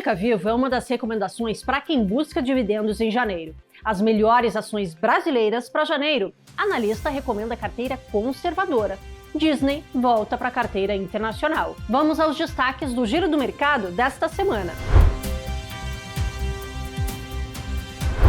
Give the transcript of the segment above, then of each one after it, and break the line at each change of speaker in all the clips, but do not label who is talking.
Telefônica Vivo é uma das recomendações para quem busca dividendos em janeiro. As melhores ações brasileiras para janeiro. Analista recomenda carteira conservadora. Disney volta para a carteira internacional. Vamos aos destaques do Giro do Mercado desta semana.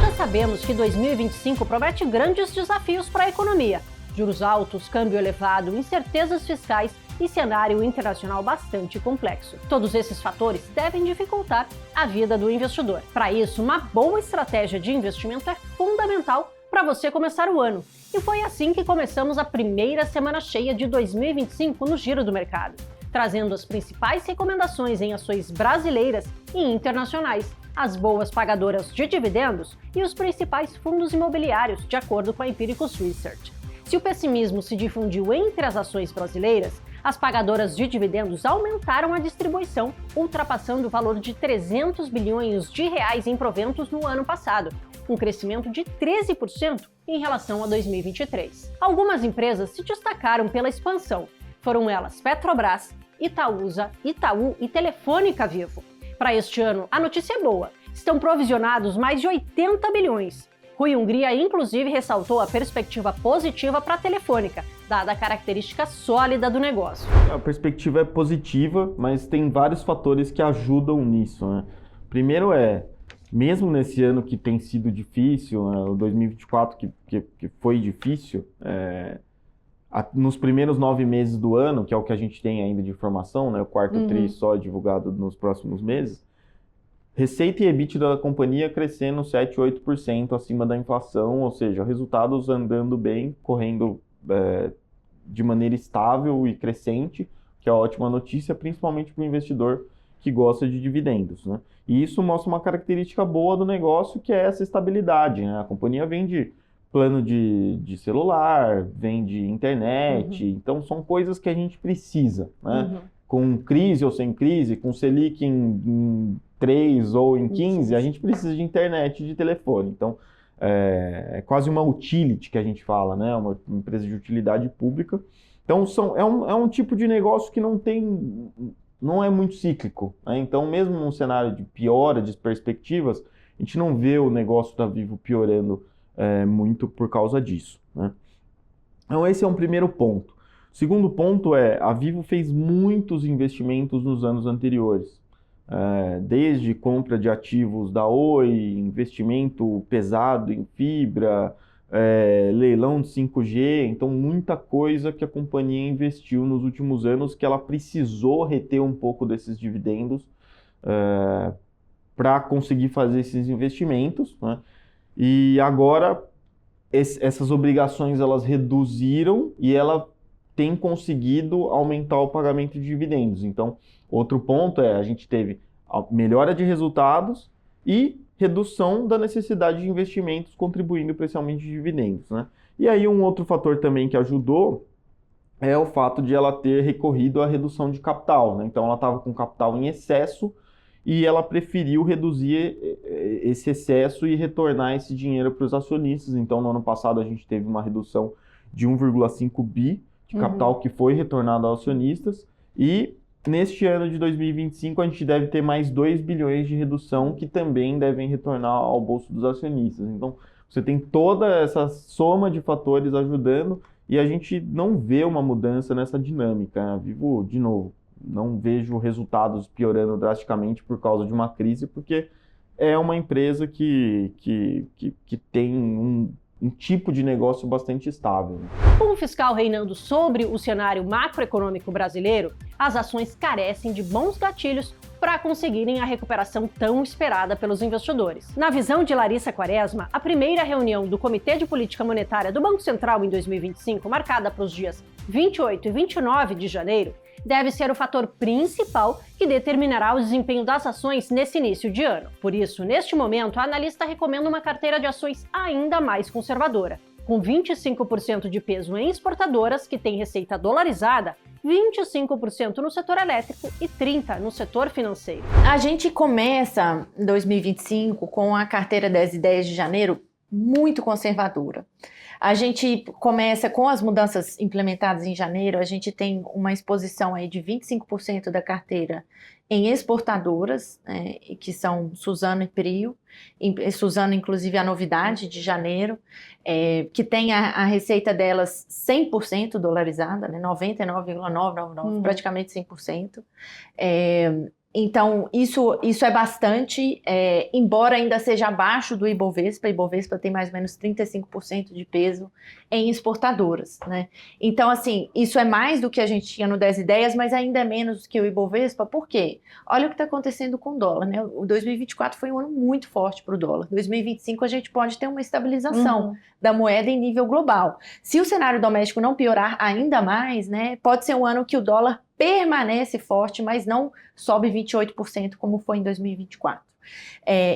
Já sabemos que 2025 promete grandes desafios para a economia. Juros altos, câmbio elevado, incertezas fiscais e cenário internacional bastante complexo. Todos esses fatores devem dificultar a vida do investidor. Para isso, uma boa estratégia de investimento é fundamental para você começar o ano. E foi assim que começamos a primeira semana cheia de 2025 no Giro do Mercado, trazendo as principais recomendações em ações brasileiras e internacionais, as boas pagadoras de dividendos e os principais fundos imobiliários, de acordo com a Empiricus Research. Se o pessimismo se difundiu entre as ações brasileiras, as pagadoras de dividendos aumentaram a distribuição, ultrapassando o valor de 300 bilhões de reais em proventos no ano passado, um crescimento de 13% em relação a 2023. Algumas empresas se destacaram pela expansão. Foram elas Petrobras, Itaúsa, Itaú e Telefônica Vivo. Para este ano, a notícia é boa. Estão provisionados mais de 80 bilhões. Rui Hungria, inclusive, ressaltou a perspectiva positiva para a Telefônica, dada a característica sólida do negócio.
A perspectiva é positiva, mas tem vários fatores que ajudam nisso, né? Primeiro mesmo nesse ano que tem sido difícil, o 2024 que foi difícil, nos primeiros 9 meses do ano, que é o que a gente tem ainda de informação, né, o quarto tri só divulgado nos próximos meses, receita e EBITDA da companhia crescendo 7, 8% acima da inflação, ou seja, resultados andando bem, correndo de maneira estável e crescente, que é ótima notícia, principalmente para o investidor que gosta de dividendos, né? E isso mostra uma característica boa do negócio, que é essa estabilidade, né? A companhia vende plano de celular, vende internet, então são coisas que a gente precisa, né? Com crise ou sem crise, com Selic em 3 ou em 15, a gente precisa de internet e de telefone. Então, é quase uma utility que a gente fala, né? Uma empresa de utilidade pública. Então, é um tipo de negócio que não é muito cíclico, né? Então, mesmo num cenário de piora de perspectivas, a gente não vê o negócio da Vivo piorando muito por causa disso, né? Então, esse é um primeiro ponto. O segundo ponto a Vivo fez muitos investimentos nos anos anteriores, desde compra de ativos da Oi, investimento pesado em fibra, leilão de 5G, então muita coisa que a companhia investiu nos últimos anos que ela precisou reter um pouco desses dividendos para conseguir fazer esses investimentos, né? E agora essas obrigações elas reduziram e ela tem conseguido aumentar o pagamento de dividendos. Então, outro ponto a gente teve a melhora de resultados e redução da necessidade de investimentos, contribuindo para esse aumento de dividendos, né? E aí um outro fator também que ajudou é o fato de ela ter recorrido à redução de capital, né? Então ela estava com capital em excesso e ela preferiu reduzir esse excesso e retornar esse dinheiro para os acionistas. Então no ano passado a gente teve uma redução de 1,5 bi de capital que foi retornado aos acionistas, e neste ano de 2025 a gente deve ter mais 2 bilhões de redução que também devem retornar ao bolso dos acionistas. Então você tem toda essa soma de fatores ajudando e a gente não vê uma mudança nessa dinâmica. A Vivo, de novo, não vejo resultados piorando drasticamente por causa de uma crise, porque é uma empresa que tem um tipo de negócio bastante estável.
Com o fiscal reinando sobre o cenário macroeconômico brasileiro, as ações carecem de bons gatilhos para conseguirem a recuperação tão esperada pelos investidores. Na visão de Larissa Quaresma, a primeira reunião do Comitê de Política Monetária do Banco Central em 2025, marcada para os dias 28 e 29 de janeiro, deve ser o fator principal que determinará o desempenho das ações nesse início de ano. Por isso, neste momento, a analista recomenda uma carteira de ações ainda mais conservadora, com 25% de peso em exportadoras que têm receita dolarizada, 25% no setor elétrico e 30% no setor financeiro.
A gente começa 2025 com a carteira 10 e 10 de janeiro muito conservadora. A gente começa com as mudanças implementadas em janeiro, a gente tem uma exposição aí de 25% da carteira em exportadoras, que são Suzano e Prio, Suzano inclusive a novidade de janeiro, que tem a receita delas 100% dolarizada, né, 99,999, praticamente 100%. Então, isso é bastante, embora ainda seja abaixo do Ibovespa. Ibovespa tem mais ou menos 35% de peso em exportadoras, né? Então, assim, isso é mais do que a gente tinha no 10 Ideias, mas ainda é menos do que o Ibovespa. Por quê? Olha o que está acontecendo com o dólar, né? O 2024 foi um ano muito forte para o dólar. 2025 a gente pode ter uma estabilização da moeda em nível global. Se o cenário doméstico não piorar ainda mais, né, pode ser um ano que o dólar permanece forte, mas não sobe 28% como foi em 2024.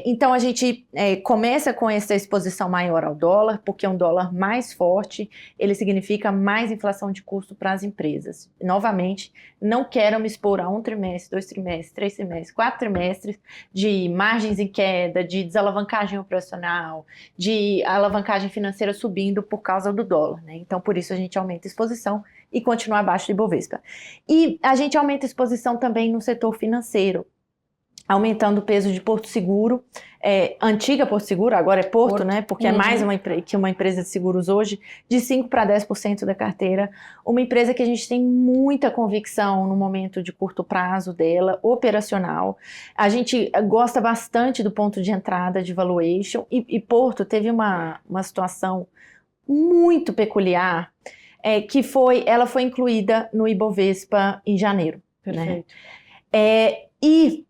Então a gente começa com essa exposição maior ao dólar, porque um dólar mais forte, ele significa mais inflação de custo para as empresas. Novamente, não quero me expor a 1 trimestre, 2 trimestres, 3 trimestres, 4 trimestres de margens em queda, de desalavancagem operacional, de alavancagem financeira subindo por causa do dólar, né? Então por isso a gente aumenta a exposição e continua abaixo do Ibovespa. E a gente aumenta a exposição também no setor financeiro, aumentando o peso de Porto Seguro, antiga Porto Seguro, agora é Porto, né? Porque é mais que uma empresa de seguros hoje, de 5% para 10% da carteira. Uma empresa que a gente tem muita convicção no momento de curto prazo dela, operacional. A gente gosta bastante do ponto de entrada de valuation, e Porto teve uma situação muito peculiar, que ela foi incluída no Ibovespa em janeiro.
Perfeito.
Né? E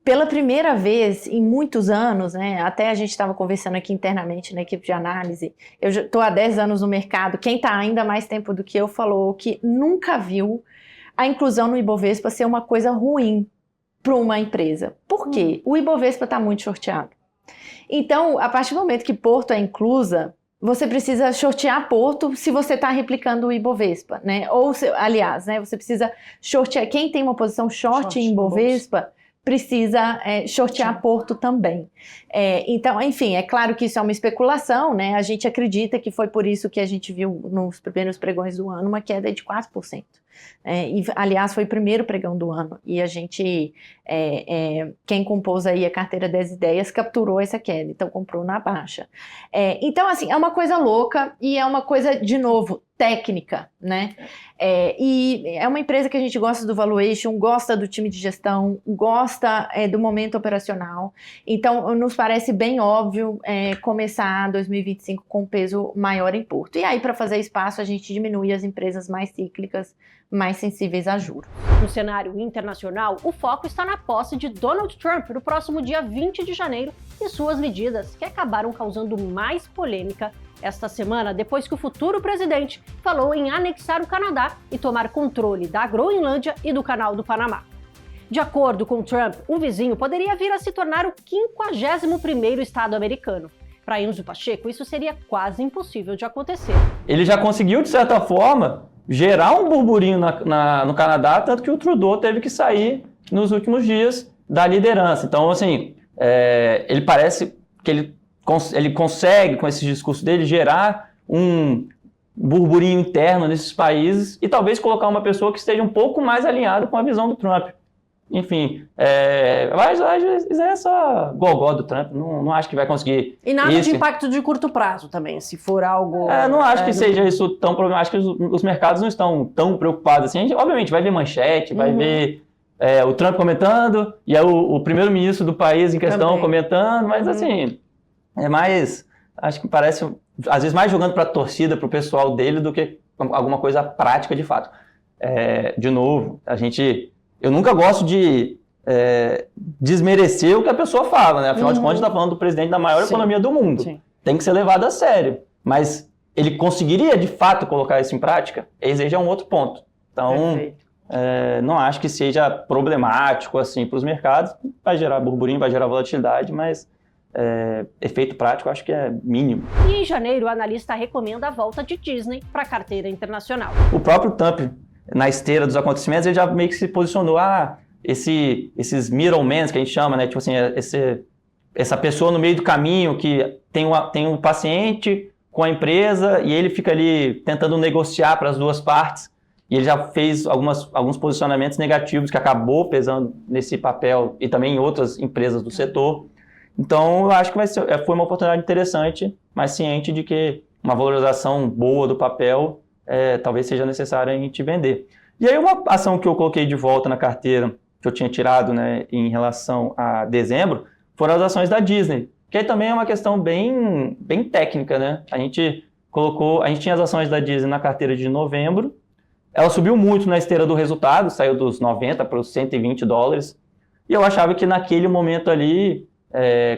pela primeira vez em muitos anos, né, até a gente estava conversando aqui internamente na equipe de análise, eu já estou há 10 anos no mercado, quem está ainda mais tempo do que eu falou que nunca viu a inclusão no Ibovespa ser uma coisa ruim para uma empresa. Por quê? O Ibovespa está muito shorteado. Então, a partir do momento que Porto é inclusa, você precisa shortear Porto se você está replicando o Ibovespa, né? Ou, aliás, né, você precisa shortear. Quem tem uma posição short em Ibovespa precisa shortear Porto também. Então, enfim, é claro que isso é uma especulação, né? A gente acredita que foi por isso que a gente viu nos primeiros pregões do ano uma queda de 4%. E, aliás, foi o primeiro pregão do ano e a gente, quem compôs aí a carteira 10 Ideias capturou essa queda, então comprou na baixa. Então, assim, é uma coisa louca e é uma coisa, de novo, técnica, né? E é uma empresa que a gente gosta do valuation, gosta do time de gestão, gosta do momento operacional, então nos parece bem óbvio começar 2025 com peso maior em Porto. E aí, para fazer espaço, a gente diminui as empresas mais cíclicas, mais sensíveis a juros.
No cenário internacional, o foco está na posse de Donald Trump no próximo dia 20 de janeiro e suas medidas, que acabaram causando mais polêmica esta semana, depois que o futuro presidente falou em anexar o Canadá e tomar controle da Groenlândia e do Canal do Panamá. De acordo com Trump, o vizinho poderia vir a se tornar o 51º estado americano. Para Enzo Pacheco, isso seria quase impossível de acontecer.
Ele já conseguiu, de certa forma, gerar um burburinho no Canadá, tanto que o Trudeau teve que sair nos últimos dias da liderança. Então, assim, ele parece que ele consegue, com esse discurso dele, gerar um burburinho interno nesses países e talvez colocar uma pessoa que esteja um pouco mais alinhada com a visão do Trump. Enfim, mas isso é só gogó do Trump, não acho que vai conseguir.
E nada de impacto de curto prazo também, se for algo...
não acho que seja isso tão problemático, acho que os mercados não estão tão preocupados assim. A gente, obviamente, vai ver manchete, vai ver o Trump comentando, e aí o primeiro-ministro do país em questão também comentando, mas assim, acho que parece, às vezes, mais jogando para a torcida, para o pessoal dele, do que alguma coisa prática de fato. De novo, eu nunca gosto de desmerecer o que a pessoa fala, né? Afinal de contas, a gente está falando do presidente da maior economia do mundo. Sim. Tem que ser levado a sério. Mas ele conseguiria, de fato, colocar isso em prática? Esse aí já é um outro ponto. Então, não acho que seja problemático assim, para os mercados. Vai gerar burburinho, vai gerar volatilidade, mas efeito prático acho que é mínimo.
E em janeiro, o analista recomenda a volta de Disney para a carteira internacional.
O próprio Trump, na esteira dos acontecimentos, ele já meio que se posicionou, esses middlemen que a gente chama, né, tipo assim, essa pessoa no meio do caminho que tem um paciente com a empresa e ele fica ali tentando negociar para as duas partes. E ele já fez alguns posicionamentos negativos que acabou pesando nesse papel e também em outras empresas do setor. Então, eu acho que foi uma oportunidade interessante, mas ciente de que uma valorização boa do papel talvez seja necessária a gente vender. E aí, uma ação que eu coloquei de volta na carteira, que eu tinha tirado, né, em relação a dezembro, foram as ações da Disney, que aí também é uma questão bem técnica, né? A gente tinha as ações da Disney na carteira de novembro. Ela subiu muito na esteira do resultado, saiu dos 90 para os 120 dólares. E eu achava que naquele momento ali,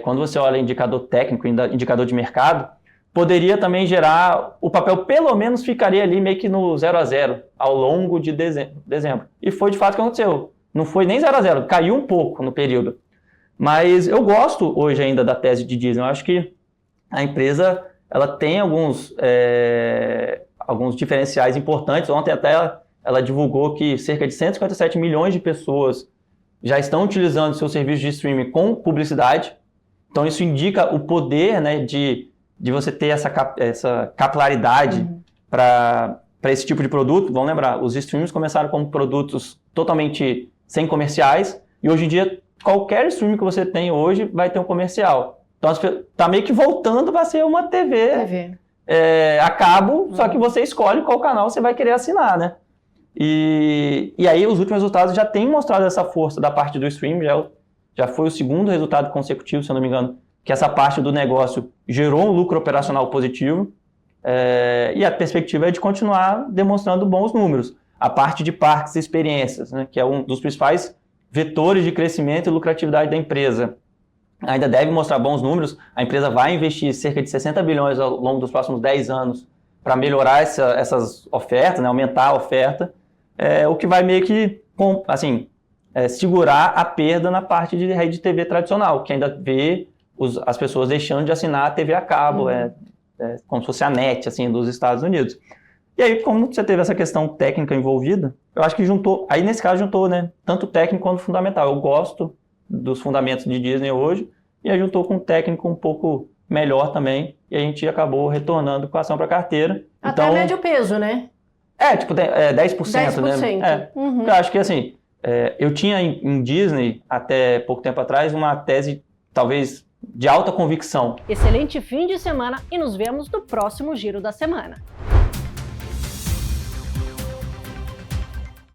quando você olha indicador técnico, indicador de mercado, poderia também gerar, o papel pelo menos ficaria ali meio que no 0 a 0 ao longo de dezembro. E foi de fato o que aconteceu. Não foi nem 0 a 0, caiu um pouco no período. Mas eu gosto hoje ainda da tese de Disney. Eu acho que a empresa ela tem alguns diferenciais importantes. Ontem até ela divulgou que cerca de 157 milhões de pessoas já estão utilizando seu serviço de streaming com publicidade. Então isso indica o poder, né, de você ter essa capilaridade para esse tipo de produto. Vamos lembrar, os streams começaram como produtos totalmente sem comerciais e hoje em dia qualquer streaming que você tem hoje vai ter um comercial. Então está meio que voltando para ser uma TV. A cabo, só que você escolhe qual canal você vai querer assinar, né? E aí os últimos resultados já têm mostrado essa força da parte do streaming, já foi o segundo resultado consecutivo, se eu não me engano, que essa parte do negócio gerou um lucro operacional positivo, e a perspectiva é de continuar demonstrando bons números. A parte de parques e experiências, né, que é um dos principais vetores de crescimento e lucratividade da empresa, ainda deve mostrar bons números. A empresa vai investir cerca de 60 bilhões ao longo dos próximos 10 anos para melhorar essas ofertas, né, aumentar a oferta, o que vai meio que segurar a perda na parte de rede de TV tradicional, que ainda vê as pessoas deixando de assinar a TV a cabo, como se fosse a NET assim, dos Estados Unidos. E aí, como você teve essa questão técnica envolvida, eu acho que aí nesse caso juntou, né, tanto técnico quanto fundamental. Eu gosto dos fundamentos de Disney hoje, e aí juntou com um técnico um pouco melhor também, e a gente acabou retornando com a ação para a carteira.
Até
então,
médio peso, né?
10%,
10%.
né? Eu acho que assim, eu tinha em Disney, até pouco tempo atrás, uma tese talvez de alta convicção.
Excelente fim de semana e nos vemos no próximo Giro da Semana.